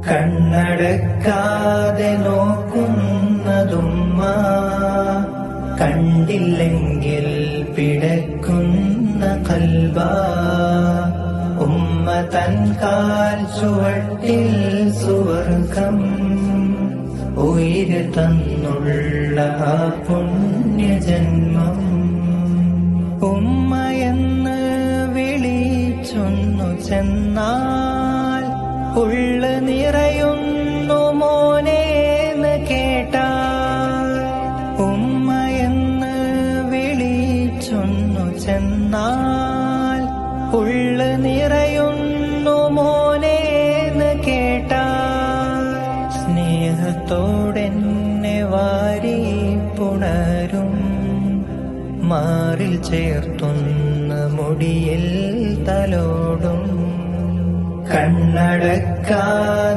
കണ്ണടക്കാതെ നോക്കുന്നതുമ്മ, കണ്ടില്ലെങ്കിൽ പിടക്കുന്ന കൽബാ. ഉമ്മ തൻ കാൽ ചുവട്ടിൽ സുവർഗം ഉയിര് തന്നുള്ള ആ പുണ്യജന്മം. ഉമ്മയെന്ന് വിളിച്ചൊന്നു ചെന്നാൽ ഉള്ളു നിറയുന്നു മോനേന്ന് കേട്ടാൽ. ഉമ്മയെന്ന് വിളിച്ചൊന്നു ചെന്നാൽ ഉള്ളു നിറയുന്നു മോനേന്ന് കേട്ടാൽ. സ്നേഹത്തോടെന്നെ വാരി പുണരും, മാറിൽ ചേർത്തുന്ന മുടിയിൽ തലോടും. കണ്ണടക്കാതെ